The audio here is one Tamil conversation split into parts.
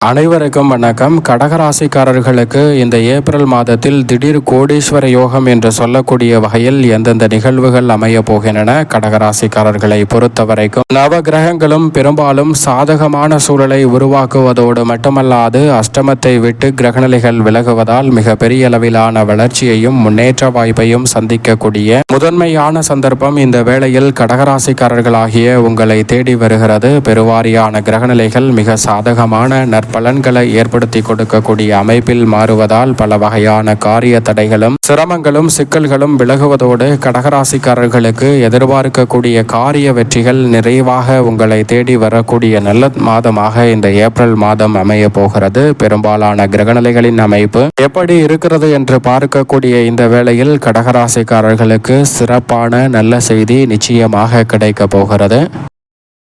அனைவருக்கும் வணக்கம். கடகராசிக்காரர்களுக்கு இந்த ஏப்ரல் மாதத்தில் திடீர் கோடீஸ்வர யோகம் என்று சொல்லக்கூடிய வகையில் எந்தெந்த நிகழ்வுகள் அமைய போகின்றன? கடகராசிக்காரர்களை பொறுத்தவரைக்கும் நவ கிரகங்களும் பெரும்பாலும் சாதகமான சூழலை உருவாக்குவதோடு மட்டுமல்லாது அஷ்டமத்தை விட்டு கிரகநிலைகள் விலகுவதால் மிக பெரிய அளவிலான வளர்ச்சியையும் முன்னேற்ற வாய்ப்பையும் சந்திக்கக்கூடிய முதன்மையான சந்தர்ப்பம் இந்த வேளையில் கடகராசிக்காரர்களாகிய உங்களை தேடி வருகிறது. பெருவாரியான கிரகநிலைகள் மிக சாதகமான பலன்களை ஏற்படுத்தி கொடுக்கக்கூடிய அமைப்பில் மாறுவதால் பல வகையான காரிய தடைகளும் சிரமங்களும் சிக்கல்களும் விலகுவதோடு கடகராசிக்காரர்களுக்கு எதிர்பார்க்கக்கூடிய காரிய வெற்றிகள் நிறைவாக உங்களை தேடி வரக்கூடிய நல்ல மாதமாக இந்த ஏப்ரல் மாதம் அமைய போகிறது. பெரும்பாலான கிரகநிலைகளின் அமைப்பு எப்படி இருக்கிறது என்று பார்க்கக்கூடிய இந்த வேளையில் கடகராசிக்காரர்களுக்கு சிறப்பான நல்ல செய்தி நிச்சயமாக கிடைக்க போகிறது.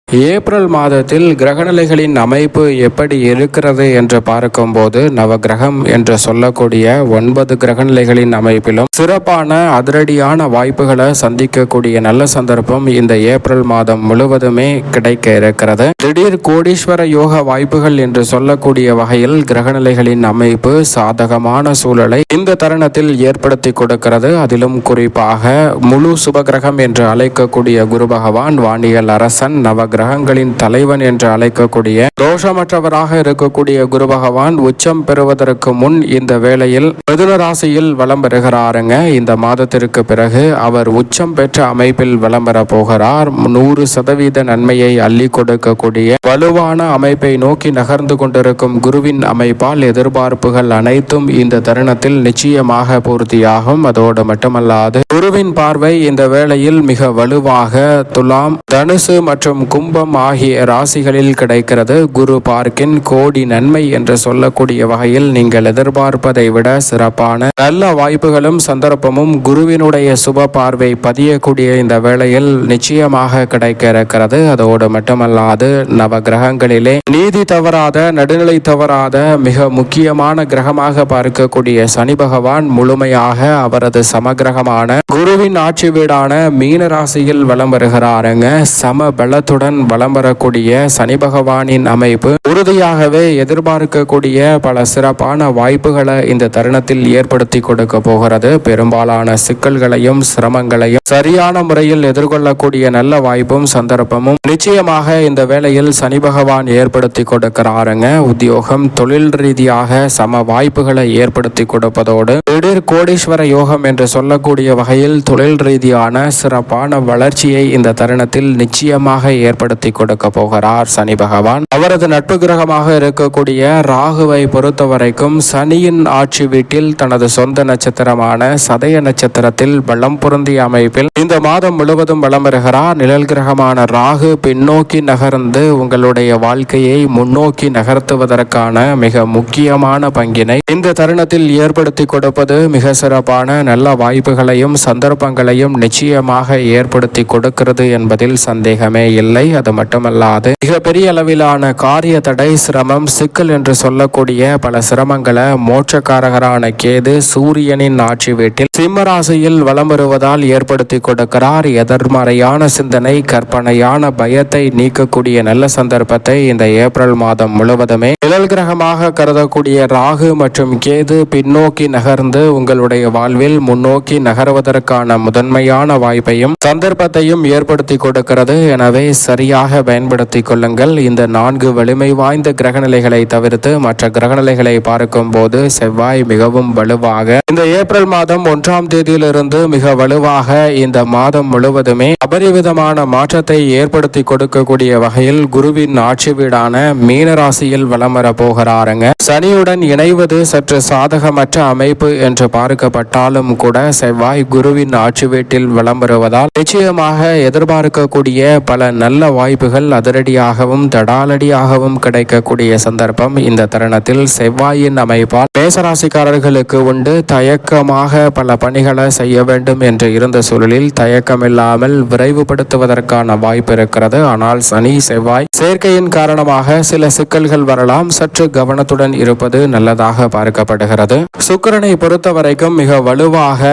ஏப்ரல் மாதத்தில் கிரகநிலைகளின் அமைப்பு எப்படி இருக்கிறது என்று பார்க்கும்போது நவகிரகம் என்று சொல்லக்கூடிய 9 கிரகநிலைகளின் அமைப்பிலும் சிறப்பான அதிரடியான வாய்ப்புகளை சந்திக்கக்கூடிய நல்ல சந்தர்ப்பம் இந்த ஏப்ரல் மாதம் முழுவதுமே கிடைக்க இருக்கிறது. திடீர் கோடீஸ்வர யோக வாய்ப்புகள் என்று சொல்லக்கூடிய வகையில் கிரகநிலைகளின் அமைப்பு சாதகமான சூழலை இந்த தருணத்தில் ஏற்படுத்தி கொடுக்கிறது. அதிலும் குறிப்பாக முழு சுபகிரகம் என்று அழைக்கக்கூடிய குரு பகவான் வானியல் அரசன் கிரகங்களின் தலைவன் என்று அழைக்கக்கூடிய தோஷமற்றவராக இருக்கக்கூடிய குரு பகவான் உச்சம் பெறுவதற்கு முன் இந்த வேளையில் மிதுன ராசியில் வலம் பெறுகிறாருங்க. இந்த மாதத்திற்கு பிறகு அவர் உச்சம் பெற்ற அமைப்பில் வலம் பெற போகிறார். 100% நன்மையை அள்ளி கொடுக்கக்கூடிய வலுவான அமைப்பை நோக்கி நகர்ந்து கொண்டிருக்கும் குருவின் அமைப்பால் எதிர்பார்ப்புகள் அனைத்தும் இந்த தருணத்தில் நிச்சயமாக பூர்த்தியாகும். அதோடு மட்டுமல்லாது குருவின் பார்வை இந்த வேளையில் மிக வலுவாக துலாம், தனுசு மற்றும் கும்பம் ஆகிய ராசிகளில் கிடைக்கிறது. குரு பார்க்கின் கோடி நன்மை என்று சொல்லக்கூடிய வகையில் நீங்கள் எதிர்பார்ப்பதை விட சிறப்பான நல்ல வாய்ப்புகளும் சந்தர்ப்பமும் குருவினுடைய சுப பார்வை பதியக்கூடிய இந்த வேளையில் நிச்சயமாக கிடைக்க இருக்கிறது. அதோடு மட்டுமல்லாது நவ கிரகங்களிலே நீதி தவறாத, நடுநிலை தவறாத மிக முக்கியமான கிரகமாக பார்க்கக்கூடிய சனி பகவான் முழுமையாக அவரது சமகிரகமான குருவின் ஆட்சி வீடான மீன ராசியில் வலம் வருகிறாருங்க. சம பலத்துடன் வலம் வரக்கூடிய சனி பகவானின் அமைப்பு உறுதியாகவே எதிர்பார்க்கக்கூடிய பல சிறப்பான வாய்ப்புகளை இந்த தருணத்தில் ஏற்படுத்தி கொடுக்க போகிறது. பெரும்பாலான சிக்கல்களையும் சிரமங்களையும் சரியான முறையில் எதிர்கொள்ளக்கூடிய நல்ல வாய்ப்பும் சந்தர்ப்பமும் நிச்சயமாக இந்த வேளையில் சனி பகவான் ஏற்படுத்தி கொடுக்கிறாருங்க. உத்தியோகம், தொழில் ரீதியாக சம வாய்ப்புகளை ஏற்படுத்தி கொடுப்பதோடு திடீர் கோடீஸ்வர யோகம் என்று சொல்லக்கூடிய வகையில் தொழில் ரீதியான சிறப்பான வளர்ச்சியை இந்த தருணத்தில் நிச்சயமாக ஏற்படுத்தி கொடுக்க போகிறார் சனி பகவான். அவரது நட்பு கிரகமாக இருக்கக்கூடிய ராகுவை பொறுத்தவரைக்கும் சனியின் ஆட்சி வீட்டில் தனது சொந்த நட்சத்திரமான சதய நட்சத்திரத்தில் பலம் பொருந்திய அமைப்பில் இந்த மாதம் முழுவதும் வலம் வருகிறார். நிழல் கிரகமான ராகு பின்னோக்கி நகர்ந்து உங்களுடைய வாழ்க்கையை முன்னோக்கி நகர்த்துவதற்கான மிக முக்கியமான பங்கினை இந்த தருணத்தில் ஏற்படுத்தி கொடுப்பது மிக சிறப்பான நல்ல வாய்ப்புகளையும் சந்தர்ப்பங்களையும் நிச்சயமாக ஏற்படுத்தி கொடுக்கிறது என்பதில் சந்தேகமே இல்லை. அது மட்டுமல்லாது மிகப்பெரிய அளவிலான காரிய தடை, சிரமம், சிக்கல் என்று சொல்லக்கூடிய பல சிரமங்களை மோட்சக்காரகரான கேது சூரியனின் ஆட்சி வீட்டில் சிம்ம ராசியில் வலம் வருவதால் ஏற்படுத்தி கொடுக்கிறார். எதிர்மறையான சிந்தனை, கற்பனையான பயத்தை நீக்கக்கூடிய நல்ல சந்தர்ப்பத்தை இந்த ஏப்ரல் மாதம் முழுவதுமே நிழல் கிரகமாக கருதக்கூடிய ராகு மற்றும் கேது பின்னோக்கி நகர்ந்து உங்களுடைய வாழ்வில் முன்னோக்கி நகர்வதற்கான முதன்மையான வாய்ப்பையும் சந்தர்ப்பத்தையும் ஏற்படுத்தி கொடுக்கிறது. எனவே சரியாக பயன்படுத்திக் கொள்ளுங்கள். இந்த 4 வலிமை வாய்ந்த கிரகநிலைகளை தவிர்த்து மற்ற கிரகநிலைகளை பார்க்கும் போது செவ்வாய் மிகவும் வலுவாக இந்த ஏப்ரல் மாதம் 1ஆம் தேதியிலிருந்து மிக வலுவாக இந்த மாதம் முழுவதுமே அபரிவிதமான மாற்றத்தை ஏற்படுத்தி கொடுக்கக்கூடிய வகையில் குருவின் ஆட்சி வீடான மீனராசியில் வலம் வர போகிறாருங்க. சனியுடன் இணைவது சற்று சாதகமற்ற அமைப்பு என்று பார்க்கப்பட்டாலும் கூட செவ்வாய் குருவின் ஆட்சி வீட்டில் வலம் வருவதால் நிச்சயமாக எதிர்பார்க்கக்கூடிய பல நல்ல வாய்ப்புகள் அதிரடியாகவும் தடாலடியாகவும் கிடைக்கக்கூடிய சந்தர்ப்பம் இந்த தருணத்தில் செவ்வாயின் அமைப்பால் மேசராசிக்காரர்களுக்கு உண்டு. தயக்கமாக பல பணிகளை செய்ய வேண்டும் என்று இருந்த சூழலில் தயக்கமில்லாமல் விரைவுபடுத்துவதற்கான வாய்ப்பு இருக்கிறது. ஆனால் சனி செவ்வாய் சேர்க்கையின் காரணமாக சில சிக்கல்கள் வரலாம். சற்று கவனத்துடன் இருப்பது நல்லதாக பார்க்கப்படுகிறது. சுக்கிரனை பொறுத்தவரைக்கும் மிக வலுவாக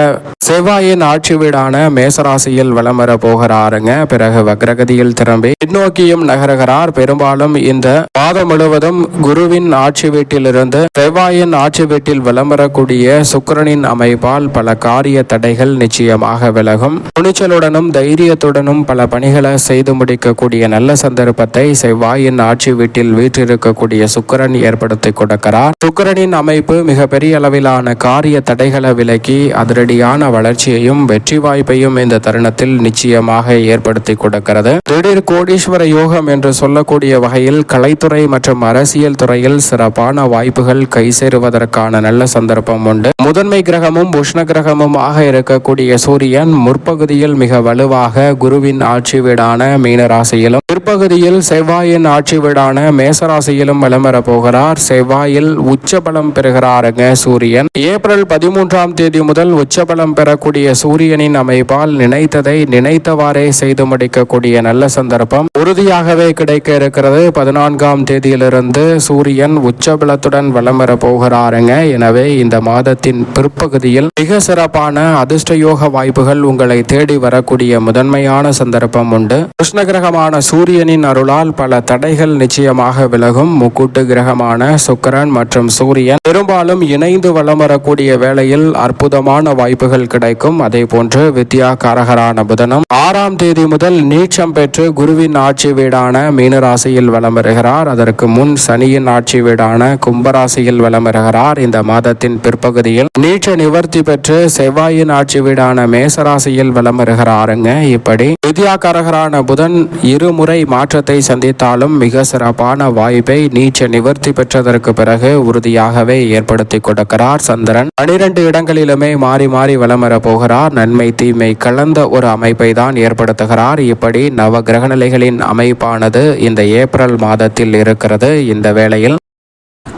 செவ்வாயின் ஆட்சி வீடான மேசராசியில் வலம் வர போகிறாருங்க. பிறகு வக்ரகதியில் திரும்பி பின்னோக்கியும் நகருகிறார். பெரும்பாலும் இந்த மாதம் முழுவதும் குருவின் ஆட்சி வீட்டிலிருந்து செவ்வாயின் ஆட்சி வீட்டில் விளம்பரக்கூடிய சுக்கிரனின் அமைப்பால் பல காரிய தடைகள் நிச்சயமாக விலகும். துணிச்சலுடனும் தைரியத்துடனும் பல பணிகளை செய்து முடிக்கக்கூடிய நல்ல சந்தர்ப்பத்தை செவ்வாயின் ஆட்சி வீட்டில் வீற்றிருக்கக்கூடிய சுக்கிரன் ஏற்படுத்தி கொடுக்கிறார். சுக்கிரனின் அமைப்பு மிக பெரிய அளவிலான காரிய தடைகளை விலக்கி அதிரடியான வளர்ச்சியையும் வெற்றி வாய்ப்பையும் இந்த தருணத்தில் நிச்சயமாக ஏற்படுத்தி கொடுக்கிறது. திடீர் கோடீஸ்வர யோகம் என்று சொல்லக்கூடிய வகையில் கலைத்துறை மற்றும் அரசியல் துறையில் சிறப்பான வாய்ப்புகள் கை சேருவதற்கான நல்ல சந்தர்ப்பம் உண்டு. முதன்மை கிரகமும் உஷ்ண கிரகமுமாக இருக்கக்கூடிய சூரியன் முற்பகுதியில் மிக வலுவாக குருவின் ஆட்சி வீடான மீனராசியிலும் பிற்பகுதியில் செவ்வாயின் ஆட்சி வீடான மேசராசியிலும் விளம்பர போகிறார். செவ்வாயில் உச்சபலம் பெறுகிறாருங்க சூரியன். ஏப்ரல் 13ஆம் தேதி முதல் உச்சபலம் பெறக்கூடிய சூரியனின் அமைப்பால் நினைத்ததை நினைத்தவாறே செய்து முடிக்கக்கூடிய நல்ல சந்தர்ப்பம் உறுதியாகவே கிடைக்க இருக்கிறது. 14ஆம் தேதியிலிருந்து சூரியன் உச்சபலத்துடன் விளம்பர போகிறாருங்க. எனவே இந்த மாதத்தின் பிற்பகுதியில் மிக சிறப்பான அதிர்ஷ்டயோக வாய்ப்புகள் உங்களை தேடி வரக்கூடிய முதன்மையான சந்தர்ப்பம் உண்டு. கிருஷ்ண கிரகமான சூரியனின் அருளால் பல தடைகள் நிச்சயமாக விலகும். முக்கூட்டு கிரகமான சுக்கிரன் மற்றும் சூரியன் பெரும்பாலும் இணைந்து வலம் வரக்கூடிய வேளையில் அற்புதமான வாய்ப்புகள் கிடைக்கும். அதே போன்று வித்யா காரகரான புதனும் 6ஆம் தேதி முதல் நீச்சம் பெற்று குருவின் ஆட்சி வீடான மீனராசியில் வலம் வருகிறார். அதற்கு முன் சனியின் ஆட்சி வீடான கும்பராசியில் வலம் வருகிறார். இந்த மாதத்தின் பிற்பகுதியில் நீச்ச நிவர்த்தி பெற்று செவ்வாயின் ஆட்சி வீடான மேசராசியில் வலம் வருகிறாருங்க. இப்படி வித்யாகாரகரான புதன் இருமுறை மாற்றத்தை சந்தித்தாலும் மிக சிறப்பான வாய்ப்பை நீச்ச நிவர்த்தி பெற்றதற்கு பிறகு உறுதியாகவே ஏற்படுத்தி கொடுக்கிறார். சந்திரன் 12 இடங்களிலுமே மாறி மாறி வலம் வர போகிறார். நன்மை தீமை கலந்த ஒரு அமைப்பை தான் ஏற்படுத்துகிறார். இப்படி நவ கிரகநிலைகளின் அமைப்பானது இந்த ஏப்ரல் மாதத்தில் இருக்கிறது. இந்த வேளையில்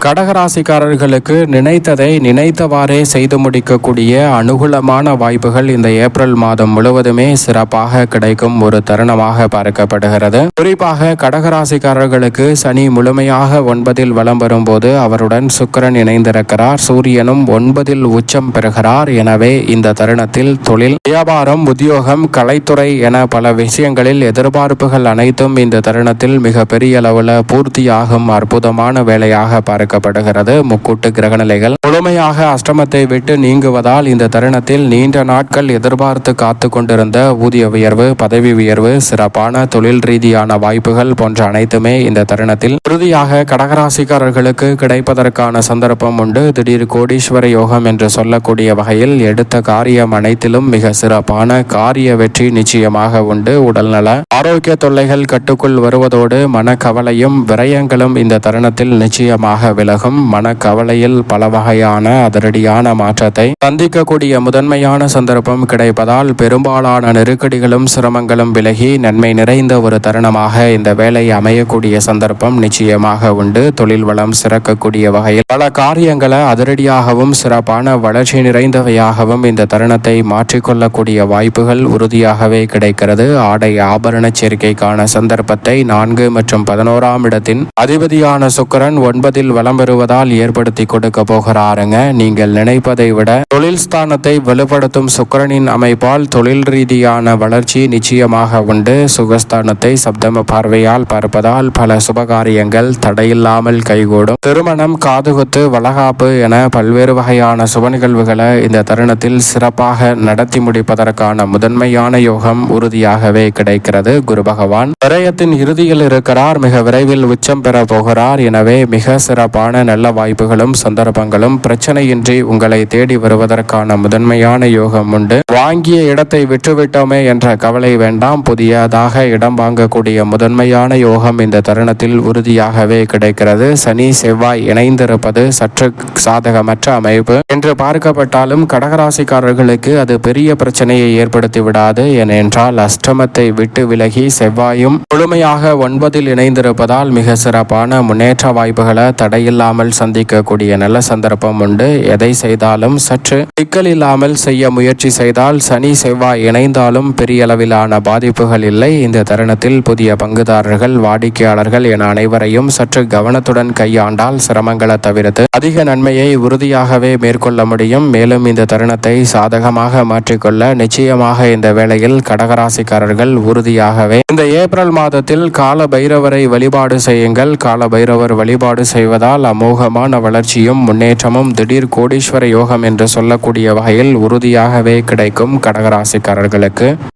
கடகராசிக்காரர்களுக்கு நினைத்ததை நினைத்தவாறே செய்து முடிக்கக்கூடிய அனுகூலமான வாய்ப்புகள் இந்த ஏப்ரல் மாதம் முழுவதுமே சிறப்பாக கிடைக்கும் ஒரு தருணமாக பார்க்கப்படுகிறது. குறிப்பாக கடகராசிக்காரர்களுக்கு சனி முழுமையாக 9இல் வலம் வரும்போது அவருடன் சுக்கிரன் இணைந்திருக்கிறார். சூரியனும் 9இல் உச்சம் பெறுகிறார். எனவே இந்த தருணத்தில் தொழில், வியாபாரம், உத்தியோகம், கலைத்துறை என பல விஷயங்களில் எதிர்பார்ப்புகள் அனைத்தும் இந்த தருணத்தில் மிக பெரிய அளவில் பூர்த்தியாகும் அற்புதமான வேலையாக பார்க்கப்படுகிறது. முக்கூட்டு கிரகநிலைகள் முழுமையாக அஷ்டமத்தை விட்டு நீங்குவதால் இந்த தருணத்தில் நீண்ட நாட்கள் எதிர்பார்த்து காத்து கொண்டிருந்த ஊதிய உயர்வு, பதவி உயர்வு, சிறப்பான தொழில் ரீதியான வாய்ப்புகள் போன்ற அனைத்துமே இந்த தருணத்தில் உறுதியாக கடகராசிக்காரர்களுக்கு கிடைப்பதற்கான சந்தர்ப்பம் உண்டு. திடீர் கோடீஸ்வர யோகம் என்று சொல்லக்கூடிய வகையில் எடுத்த காரியம் அனைத்திலும் மிக சிறப்பான காரிய வெற்றி நிச்சயமாக உண்டு. உடல்நல ஆரோக்கிய தொல்லைகள் கட்டுக்குள் வருவதோடு மனக்கவலையும் விரயங்களும் இந்த தருணத்தில் நிச்சயமாக விலகும். மனக்கவலையில் பல வகையான அதிரடியான மாற்றத்தை சந்திக்கக்கூடிய முதன்மையான சந்தர்ப்பம் கிடைப்பதால் பெரும்பாலான நெருக்கடிகளும் சிரமங்களும் விலகி நன்மை நிறைந்த ஒரு தருணமாக இந்த வேலை அமையக்கூடிய சந்தர்ப்பம் நிச்சயமாக உண்டு. தொழில் வளம் சிறக்கக்கூடிய வகையில் பல காரியங்களை அதிரடியாகவும் சிறப்பான வளர்ச்சி நிறைந்தவையாகவும் இந்த தருணத்தை மாற்றிக்கொள்ளக்கூடிய வாய்ப்புகள் உறுதியாகவே கிடைக்கிறது. ஆடை ஆபரண சேர்க்கைக்கான சந்தர்ப்பத்தை 4 மற்றும் 11ஆம் இடத்தின் அதிபதியான சுக்கிரன் 9இல் வலம் பெறுவதால் ஏற்படுத்தி கொடுக்க போகிறாருங்க. நீங்கள் நினைப்பதை விட தொழில் ஸ்தானத்தை வலுப்படுத்தும் சுக்கிரனின் அமைப்பால் தொழில் ரீதியான வளர்ச்சி நிச்சயமாக உண்டு. சுகஸ்தானத்தை சப்தம பார்வையால் பார்ப்பதால் பல சுபகாரியங்கள் தடையில்லாமல் கைகூடும். திருமணம், காதுகுத்து, வளகாப்பு என பல்வேறு வகையான சுப நிகழ்வுகளை இந்த தருணத்தில் சிறப்பாக நடத்தி முடிப்பதற்கான முதன்மையான யோகம் உறுதியாகவே கிடைக்கிறது. குரு பகவான் விரயத்தின் இறுதியில் இருக்கிறார். மிக விரைவில் உச்சம் பெற போகிறார். எனவே மிக சிறப்பான நல்ல வாய்ப்புகளும் சந்தர்ப்பங்களும் பிரச்சனையின்றி உங்களை தேடி வருவதற்கான முதன்மையான யோகம் உண்டு. வாங்கிய இடத்தை விட்டுவிட்டோமே என்ற கவலை வேண்டாம். புதியதாக இடம் வாங்கக்கூடிய முதன்மையான யோகம் இந்த தருணத்தில் உறுதியாகவே கிடைக்கிறது. சனி செவ்வாய் இணைந்திருப்பது சற்று சாதகமற்ற அமைப்பு என்று பார்க்கப்பட்டாலும் கடகராசிக்காரர்களுக்கு அது பெரிய பிரச்சனையை ஏற்படுத்தி விடாது. ஏனென்றால் அஷ்டமத்தை விட்டு விலகி செவ்வாயும் முழுமையாக 9இல் இணைந்திருப்பதால் மிக சிறப்பான முன்னேற்ற வாய்ப்புகளை தடை தடையில்லாமல் சந்திக்கக்கூடிய நல்ல சந்தர்ப்பம் உண்டு. எதை செய்தாலும் சற்று சிக்கல் இல்லாமல் செய்ய முயற்சி செய்தால் சனி செவ்வாய் இணைந்தாலும் பெரிய அளவிலான பாதிப்புகள் இல்லை. இந்த தருணத்தில் புதிய பங்குதாரர்கள், வாடிக்கையாளர்கள் என அனைவரையும் சற்று கவனத்துடன் கையாண்டால் சிரமங்களை தவிர்த்து அதிக நன்மையை உறுதியாகவே மேற்கொள்ள முடியும். மேலும் இந்த தருணத்தை சாதகமாக மாற்றிக்கொள்ள நிச்சயமாக இந்த வேளையில் கடகராசிக்காரர்கள் உறுதியாகவே இந்த ஏப்ரல் மாதத்தில் கால பைரவரை வழிபாடு செய்யுங்கள். கால பைரவர் வழிபாடு செய்வதால் அமோகமான வளர்ச்சியும் முன்னேற்றமும் திடீர் கோடீஸ்வர யோகம் என்று சொல்லக்கூடிய வகையில் உறுதியாகவே கிடைக்கும் கடகராசிக்காரர்களுக்கு.